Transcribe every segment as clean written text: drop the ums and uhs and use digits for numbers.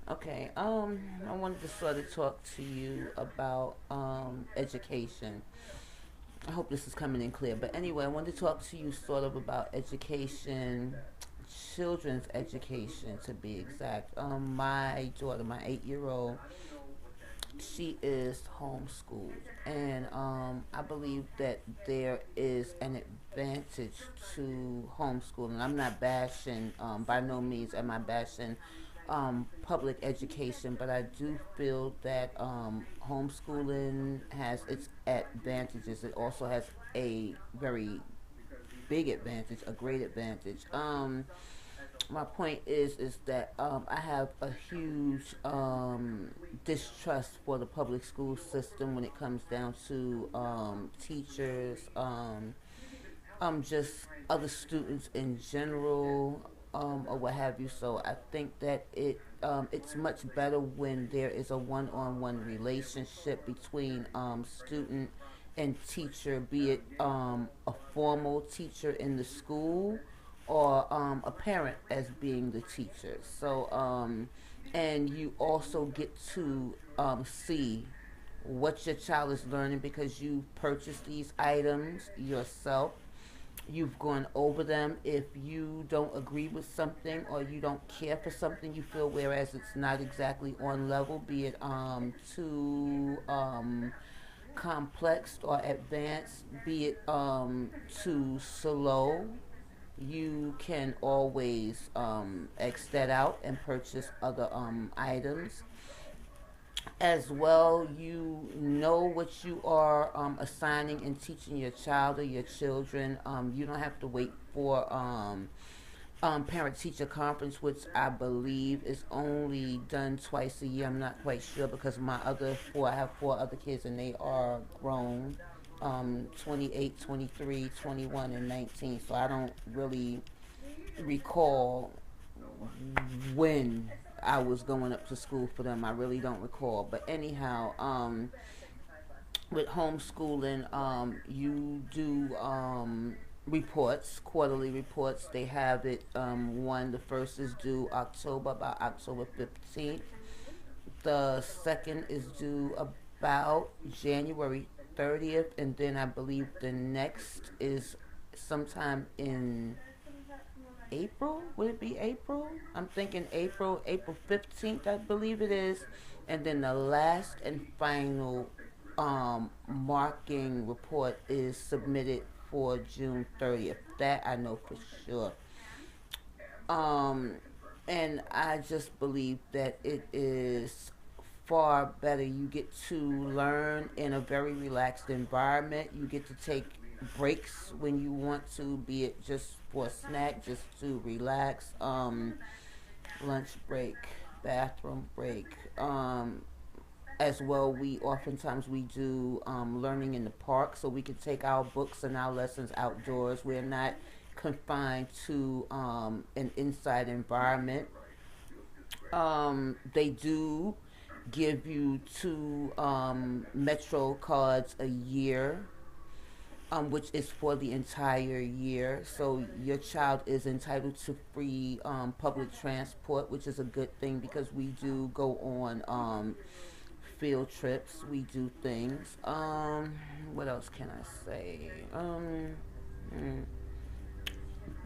Okay. I wanted to sort of talk to you about education. I hope this is coming in clear. But anyway, I wanted to talk to you sort of about education, children's education to be exact. My daughter, my 8-year old, she is homeschooled, and I believe that there is an advantage to homeschooling. I'm not bashing, by no means am I bashing public education, but I do feel that homeschooling has its advantages. It also has a very big advantage, a great advantage. My point is that I have a huge distrust for the public school system when it comes down to teachers, just other students in general, or what have you. So I think that it's much better when there is a one-on-one relationship between student and teacher, be it a formal teacher in the school or a parent as being the teacher. So, and you also get to see what your child is learning because you purchased these items yourself. You've gone over them. If you don't agree with something or you don't care for something, you feel whereas it's not exactly on level, be it too complex or advanced, be it too slow, you can always X that out and purchase other items. As well, you know what you are assigning and teaching your child or your children. You don't have to wait for parent teacher conference, which I believe is only done twice a year. I'm not quite sure because I have four other kids and they are grown, 28, 23, 21, and 19. So I don't really recall when I was going up to school for them. I really don't recall. But anyhow, with homeschooling, you do reports, quarterly reports. They have it. The first is due about October 15th. The second is due about January 30th, and then I believe the next is sometime in April. Would it be April? I'm thinking April 15th, I believe it is. And then the last and final marking report is submitted for June 30th. That I know for sure. Um, and I just believe that it is far better. You get to learn in a very relaxed environment. You get to take breaks when you want to, be it just for a snack, just to relax. Lunch break, bathroom break. As well, we oftentimes we do learning in the park, so we can take our books and our lessons outdoors. We're not confined to an inside environment. They do give you two Metro cards a year, which is for the entire year. So your child is entitled to free public transport, which is a good thing because we do go on field trips. We do things. What else can I say? Mm,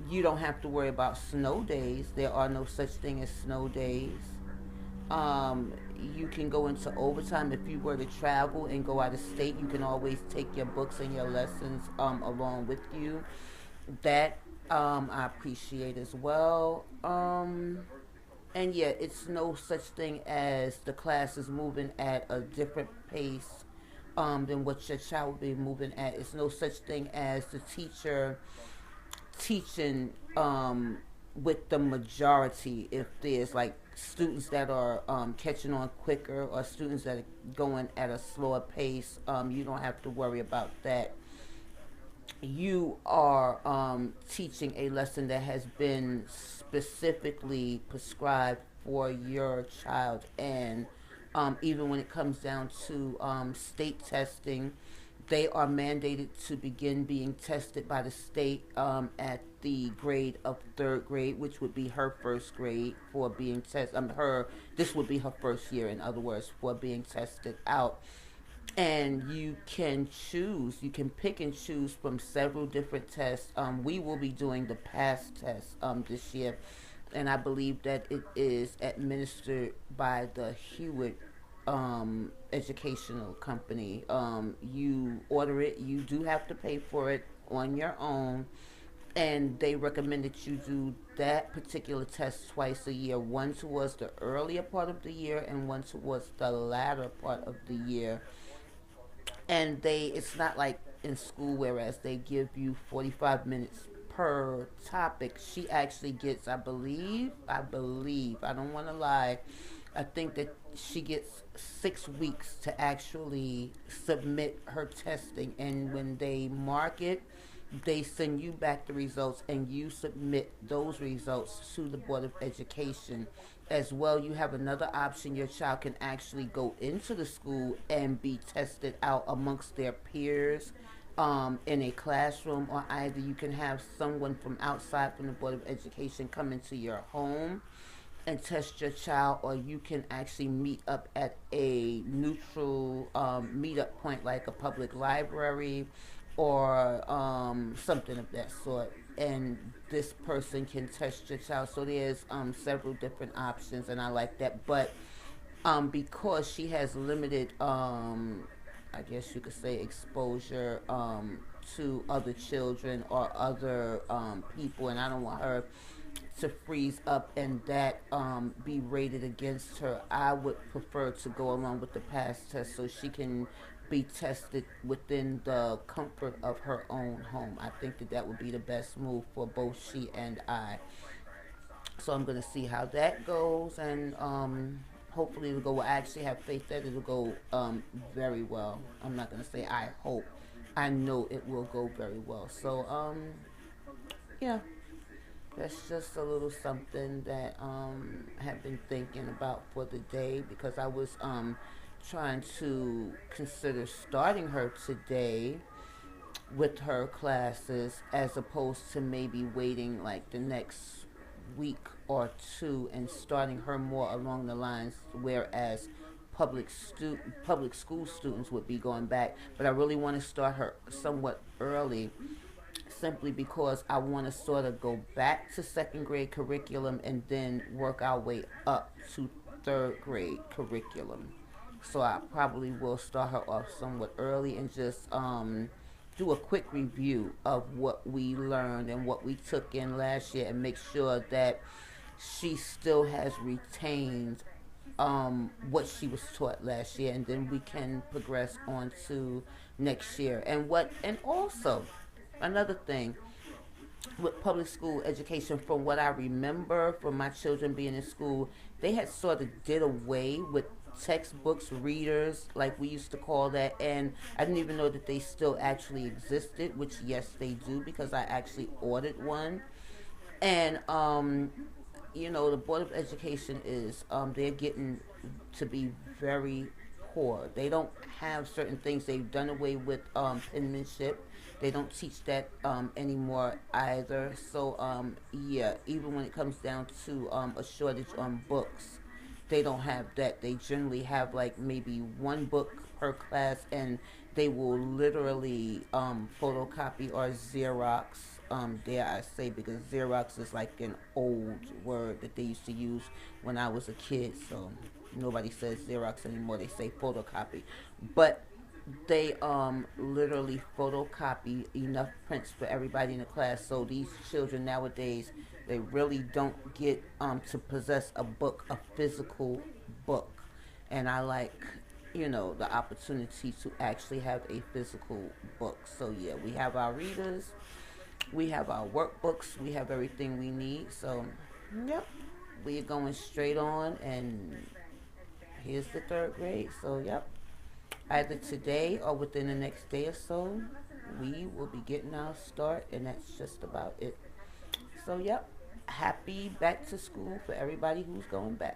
you don't have to worry about snow days. There are no such thing as snow days. Um, you can go into overtime if you were to travel and go out of state. You can always take your books and your lessons along with you. That I appreciate as well. And yeah, it's no such thing as the class is moving at a different pace than what your child will be moving at. It's no such thing as the teacher teaching with the majority. If there's like students that are catching on quicker or students that are going at a slower pace, you don't have to worry about that. You are teaching a lesson that has been specifically prescribed for your child. And even when it comes down to state testing, they are mandated to begin being tested by the state at the grade of third grade, which would be her first grade for being tested. This would be her first year, in other words, for being tested out. And you can pick and choose from several different tests. We will be doing the pass test this year, and I believe that it is administered by the Hewitt educational company. You order it, you do have to pay for it on your own, and they recommend that you do that particular test twice a year, one towards the earlier part of the year and one towards the latter part of the year. And it's not like in school, whereas they give you 45 minutes per topic. She actually gets, I believe, I don't want to lie, I think that she gets 6 weeks to actually submit her testing, and when they mark it, they send you back the results, and you submit those results to the Board of Education. As well, you have another option. Your child can actually go into the school and be tested out amongst their peers in a classroom, or either you can have someone from outside from the Board of Education come into your home and test your child, or you can actually meet up at a neutral meetup point like a public library or something of that sort. And this person can test your child. So there's several different options, and I like that. But because she has limited, I guess you could say, exposure to other children or other people, and I don't want her to freeze up and that be rated against her. I would prefer to go along with the pass test so she can be tested within the comfort of her own home. I think that that would be the best move for both she and I. So I'm going to see how that goes, and hopefully it'll go well. I actually have faith that it'll go very well. I'm not going to say I hope. I know it will go very well. So, yeah, that's just a little something that I have been thinking about for the day, because I was trying to consider starting her today with her classes, as opposed to maybe waiting like the next week or two and starting her more along the lines whereas public school students would be going back. But I really want to start her somewhat early, simply because I want to sort of go back to second grade curriculum and then work our way up to third grade curriculum. So I probably will start her off somewhat early and just do a quick review of what we learned and what we took in last year, and make sure that she still has retained what she was taught last year, and then we can progress on to next year. And also another thing with public school education, from what I remember from my children being in school, they had sort of did away with textbooks, readers, like we used to call that, and I didn't even know that they still actually existed, which yes they do, because I actually ordered one. And the Board of Education is they're getting to be very poor. They don't have certain things. They've done away with penmanship. They don't teach that anymore either. So yeah, even when it comes down to a shortage on books, they don't have that. They generally have like maybe one book per class, and they will literally photocopy or Xerox. Dare I say, because Xerox is like an old word that they used to use when I was a kid. So nobody says Xerox anymore. They say photocopy. But they literally photocopy enough prints for everybody in the class. So these children nowadays, they really don't get to possess a physical book. And I like, the opportunity to actually have a physical book. So yeah, we have our readers, we have our workbooks, we have everything we need. So yep, we're going straight on, and here's the third grade. So yep, either today or within the next day or so, we will be getting our start, and that's just about it. So, yep, happy back to school for everybody who's going back.